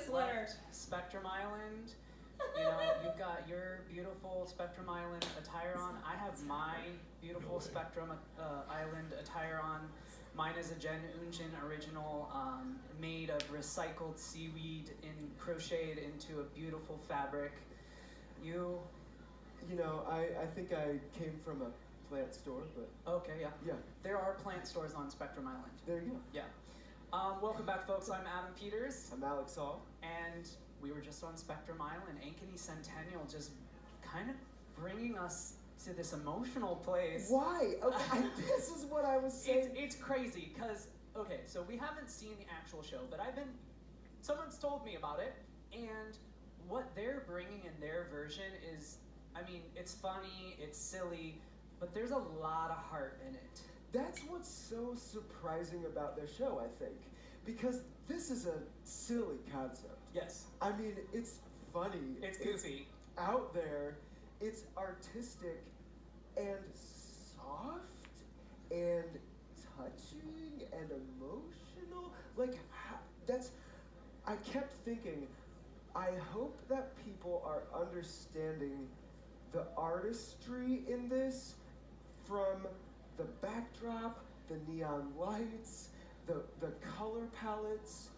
select Spectrum Island. You know, you've got your beautiful Spectrum Island attire on. I have my beautiful Spectrum Island attire on. Mine is a Jen Unjin original, made of recycled seaweed and crocheted into a beautiful fabric. You know, I think I came from a plant store, but... Okay, yeah. Yeah. There are plant stores on Spectrum Island. There you go. Yeah. Welcome back, folks. I'm Adam Peters. I'm Alex Hall. And we were just on Spectrum Island. Ankeny Centennial just kind of bringing us to this emotional place. Why? Okay, this is what I was saying. It's crazy, because, okay, so we haven't seen the actual show, but someone's told me about it, and what they're bringing in their version is, I mean, it's funny, it's silly, but there's a lot of heart in it. That's what's so surprising about their show, I think. Because this is a silly concept. Yes. I mean, it's funny. It's goofy. It's out there. It's artistic and soft and touching and emotional. Like, I kept thinking, I hope that people are understanding the artistry in this, from the backdrop, the neon lights, the color palettes,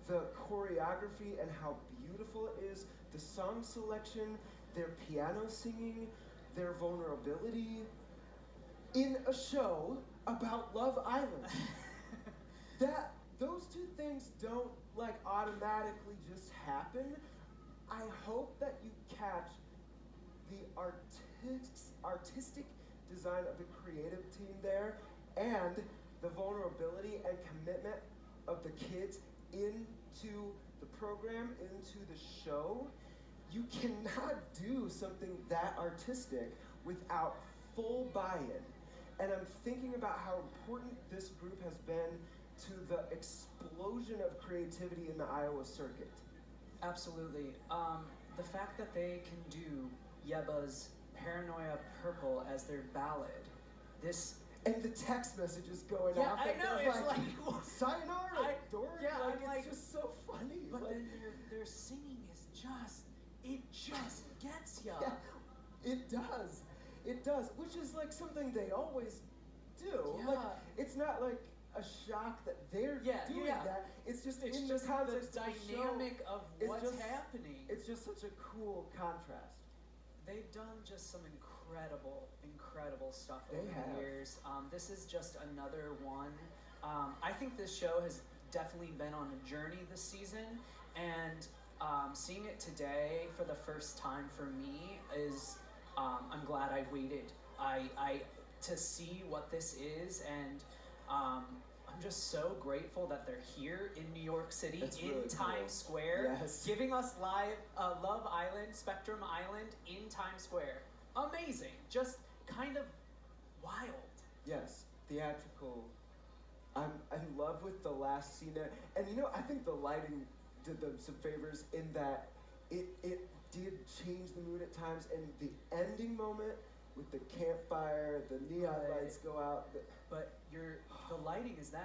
the choreography and how beautiful it is, the song selection, their piano singing, their vulnerability, in a show about Love Island. Those two things don't automatically just happen. I hope that you catch the artistic design of the creative team there, and the vulnerability and commitment of the kids into the program, into the show. You cannot do something that artistic without full buy-in. And I'm thinking about how important this group has been to the explosion of creativity in the Iowa circuit. Absolutely. The fact that they can do Yeba's Paranoia Purple as their ballad, and the text messages going yeah, off. I know, it's like sayonara, Dory. Yeah, it's just so funny. But then their singing is it just gets ya. Yeah, it does. It does, which is something they always do. Yeah. It's not like a shock that they're doing that. It's just in the context the of the dynamic show, of what's happening. It's just such a cool contrast. They've done just some incredible stuff They over the have. years. This is just another one. I think this show has definitely been on a journey this season, and seeing it today for the first time for me is, I'm glad I waited. To see what this is, and I'm just so grateful that they're here in New York City, really Times cool. Square, Yes. giving us live Love Island, Spectrum Island in Times Square. Amazing. Just kind of wild. Yes, theatrical. I'm in love with the last scene there. And I think the lighting did them some favors in that it did change the mood at times, and the ending moment with the campfire, the neon lights go out. But the lighting is them.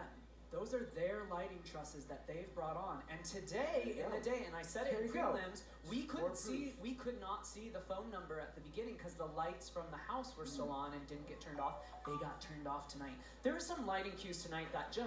Those are their lighting trusses that they've brought on. And today, in the day, and I said it in prelims, we could not see the phone number at the beginning because the lights from the house were still on and didn't get turned off. They got turned off tonight. There are some lighting cues tonight that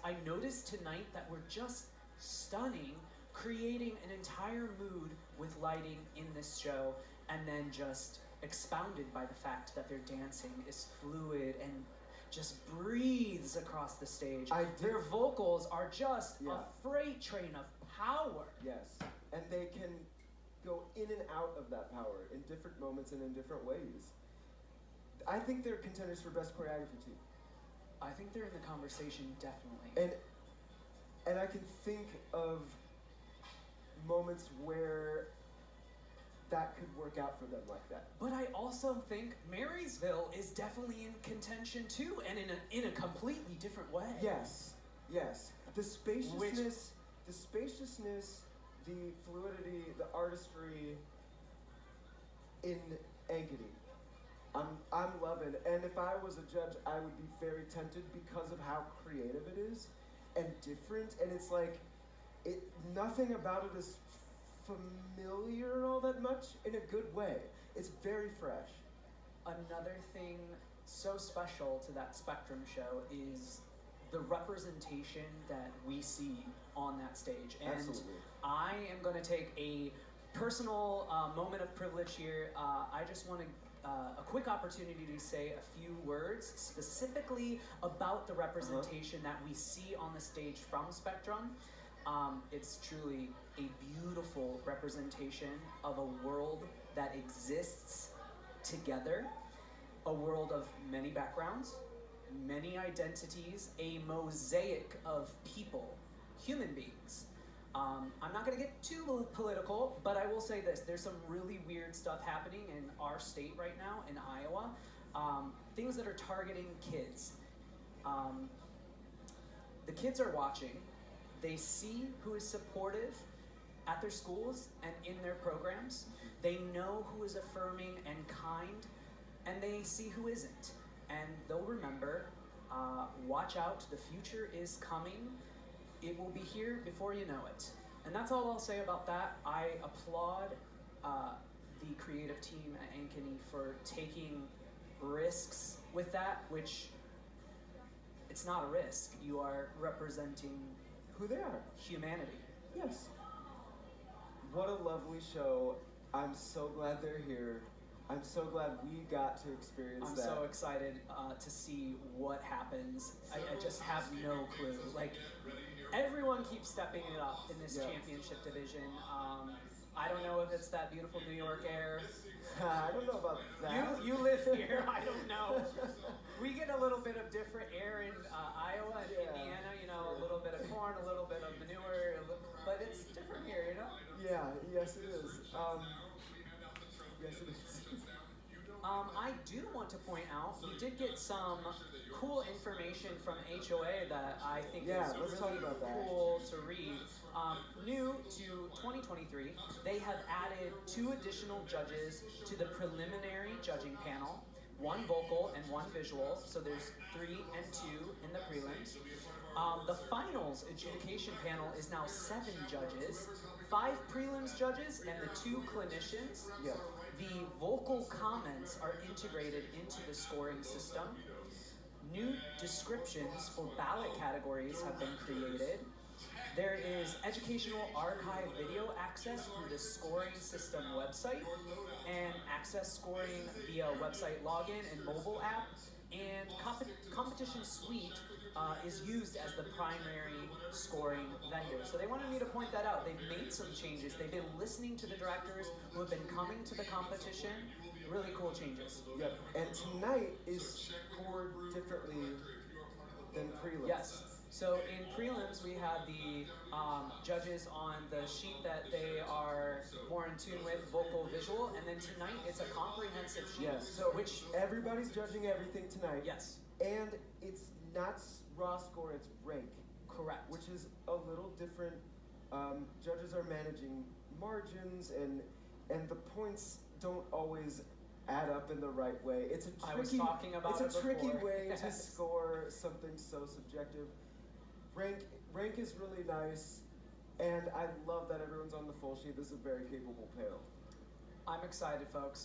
I noticed tonight that were just stunning, creating an entire mood with lighting in this show, and then just expounded by the fact that their dancing is fluid and just breathes across the stage. Their vocals are just a freight train of power. Yes, and they can go in and out of that power in different moments and in different ways. I think they're contenders for best choreography too. I think they're in the conversation, definitely. And I can think of moments where that could work out for them like that. But I also think Marysville is definitely in contention too, and in a completely different way. Yes. The spaciousness, the fluidity, the artistry in Ankeny. I'm loving. And if I was a judge, I would be very tempted because of how creative it is and different. And it's Nothing about it is familiar all that much in a good way. It's very fresh. Another thing so special to that Spectrum show is the representation that we see on that stage. And Absolutely. I am going to take a personal moment of privilege here. I just want to a quick opportunity to say a few words specifically about the representation that we see on the stage from Spectrum. It's truly a beautiful representation of a world that exists together, a world of many backgrounds, many identities, a mosaic of people, human beings. I'm not going to get too political, but I will say this. There's some really weird stuff happening in our state right now, in Iowa. Things that are targeting kids. The kids are watching. They see who is supportive at their schools and in their programs. They know who is affirming and kind, and they see who isn't. And they'll remember, watch out, the future is coming. It will be here before you know it. And that's all I'll say about that. I applaud the creative team at Ankeny for taking risks with that, which it's not a risk. You are representing who they are. Humanity. Yes. What a lovely show. I'm so glad they're here. I'm so glad we got to experience that. I'm so excited to see what happens. I just have no clue. Like, everyone keeps stepping it up in this championship division. I don't know if it's that beautiful New York air. I don't know about that. You live here. I don't know. We get a little bit of different air in Iowa and Indiana. You know, a little bit of corn, a little bit of manure, but it's different here. You know. Yeah. Yes, it is. Yes, it is. I do want to point out, we did get some cool information from HOA that I think is really cool to read. New to 2023, they have added 2 additional judges to the preliminary judging panel, 1 vocal and 1 visual, so there's 3 and 2 in the prelims. The finals adjudication panel is now 7 judges, 5 prelims judges, and the 2 clinicians. Yeah. The vocal comments are integrated into the scoring system. New descriptions for ballot categories have been created. There is educational archive video access through the scoring system website, and access scoring via website login and mobile app. And Competition Suite is used as the primary scoring vendor. So they wanted me to point that out. They've made some changes. They've been listening to the directors who have been coming to the competition. Really cool changes. Yep. And tonight is scored differently than prelims. Yes. So in prelims, we have the judges on the sheet that they are more in tune with, vocal, visual, and then tonight it's a comprehensive sheet. Yes. So which everybody's judging everything tonight. Yes. And it's not raw score, it's rank. Correct. Which is a little different. Judges are managing margins, and the points don't always add up in the right way. It's a tricky, I was talking about it's a tricky before. way to score something so subjective. Rank is really nice, and I love that everyone's on the full sheet. This is a very capable panel. I'm excited, folks.